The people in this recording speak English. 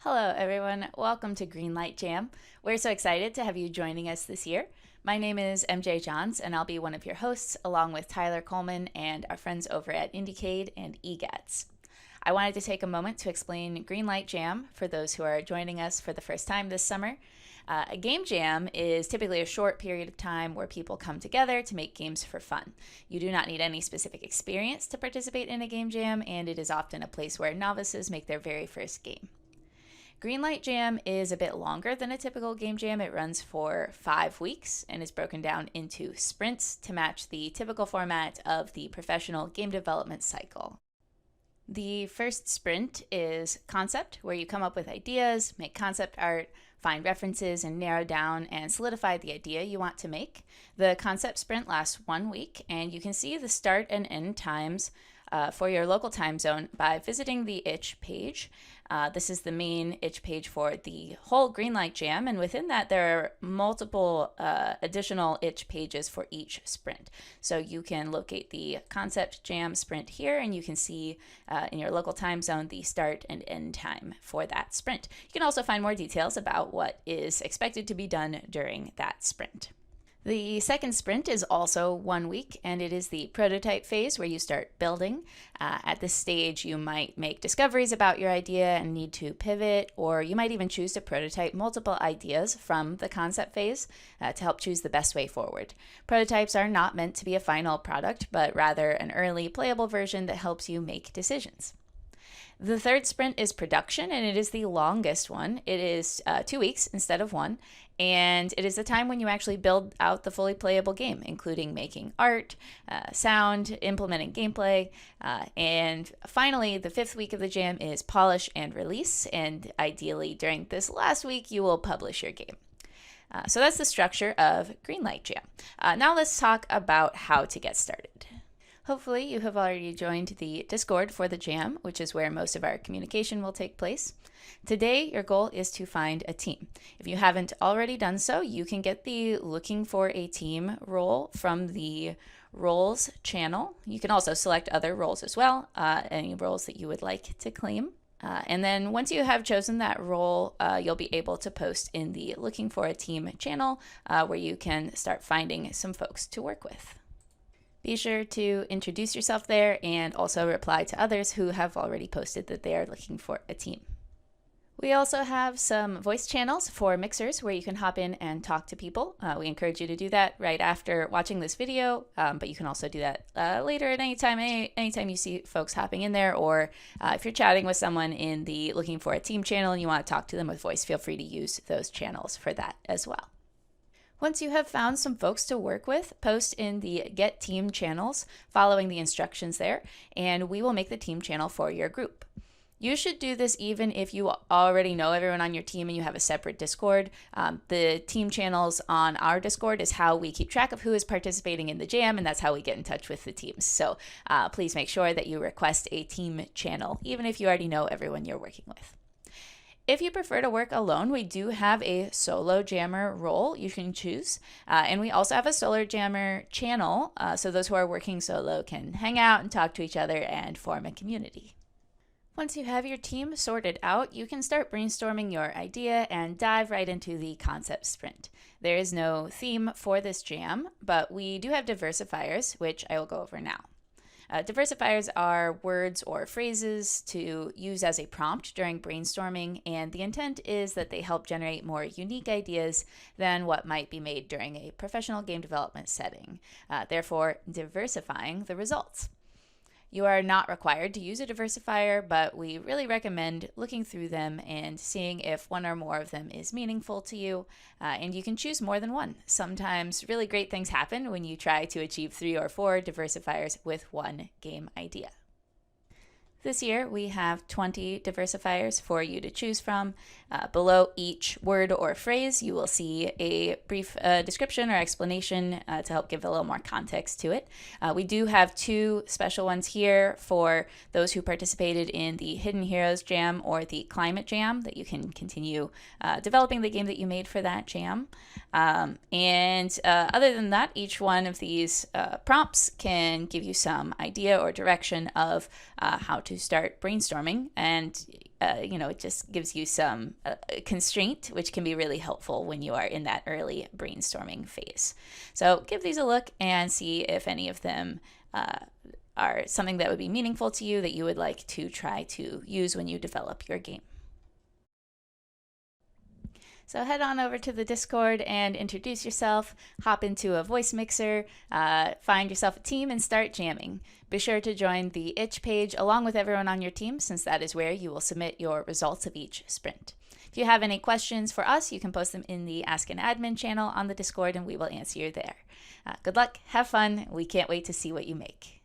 Hello, everyone. Welcome to Greenlight Jam. We're so excited to have you joining us this year. My name is MJ Johns, and I'll be one of your hosts, along with Tyler Coleman and our friends over at IndieCade and EGaDS. I wanted to take a moment to explain Greenlight Jam for those who are joining us for the first time this summer. A game jam is typically a short period of time where people come together to make games for fun. You do not need any specific experience to participate in a game jam, and it is often a place where novices make their very first game. Greenlight Jam is a bit longer than a typical game jam. It runs for 5 weeks and is broken down into sprints to match the typical format of the professional game development cycle. The first sprint is concept, where you come up with ideas, make concept art, find references, and narrow down and solidify the idea you want to make. The concept sprint lasts 1 week, and you can see the start and end times for your local time zone by visiting the itch page. This is the main itch page for the whole Greenlight Jam, and within that there are multiple additional itch pages for each sprint. So you can locate the concept jam sprint here, and you can see in your local time zone the start and end time for that sprint. You can also find more details about what is expected to be done during that sprint. The second sprint is also 1 week, and it is the prototype phase where you start building. At this stage, you might make discoveries about your idea and need to pivot, or you might even choose to prototype multiple ideas from the concept phase to help choose the best way forward. Prototypes are not meant to be a final product, but rather an early playable version that helps you make decisions. The third sprint is production, and it is the longest one. It is 2 weeks instead of 1, and it is the time when you actually build out the fully playable game, including making art, sound, implementing gameplay, and finally, the 5th week of the jam is polish and release, and ideally during this last week, you will publish your game. So that's the structure of Greenlight Jam. Now let's talk about how to get started. Hopefully you have already joined the Discord for the Jam, which is where most of our communication will take place. Today, your goal is to find a team. If you haven't already done so, you can get the Looking for a Team role from the Roles channel. You can also select other roles as well, any roles that you would like to claim. And then once you have chosen that role, you'll be able to post in the Looking for a Team channel, where you can start finding some folks to work with. Be sure to introduce yourself there and also reply to others who have already posted that they are looking for a team. We also have some voice channels for mixers where you can hop in and talk to people. We encourage you to do that right after watching this video, but you can also do that later at anytime you see folks hopping in there, or if you're chatting with someone in the Looking for a Team channel and you want to talk to them with voice, feel free to use those channels for that as well. Once you have found some folks to work with, post in the Get Team channels following the instructions there, and we will make the team channel for your group. You should do this even if you already know everyone on your team and you have a separate Discord. The team channels on our Discord is how we keep track of who is participating in the jam, and that's how we get in touch with the teams. So please make sure that you request a team channel, even if you already know everyone you're working with. If you prefer to work alone, we do have a solo jammer role you can choose. And we also have a solo jammer channel, so those who are working solo can hang out and talk to each other and form a community. Once you have your team sorted out, you can start brainstorming your idea and dive right into the concept sprint. There is no theme for this jam, but we do have diversifiers, which I will go over now. Diversifiers are words or phrases to use as a prompt during brainstorming, and the intent is that they help generate more unique ideas than what might be made during a professional game development setting, therefore diversifying the results. You are not required to use a diversifier, but we really recommend looking through them and seeing if one or more of them is meaningful to you, and you can choose more than one. Sometimes really great things happen when you try to achieve 3 or 4 diversifiers with one game idea. This year, we have 20 diversifiers for you to choose from. Below each word or phrase, you will see a brief description or explanation to help give a little more context to it. We do have 2 special ones here for those who participated in the Hidden Heroes Jam or the Climate Jam, that you can continue developing the game that you made for that jam. Other than that, each one of these prompts can give you some idea or direction of how to start brainstorming, and it just gives you some constraint, which can be really helpful when you are in that early brainstorming phase. So give these a look and see if any of them are something that would be meaningful to you that you would like to try to use when you develop your game. So head on over to the Discord and introduce yourself, hop into a voice mixer, find yourself a team, and start jamming. Be sure to join the itch page along with everyone on your team, since that is where you will submit your results of each sprint. If you have any questions for us, you can post them in the Ask an Admin channel on the Discord, and we will answer you there. Good luck, have fun, we can't wait to see what you make.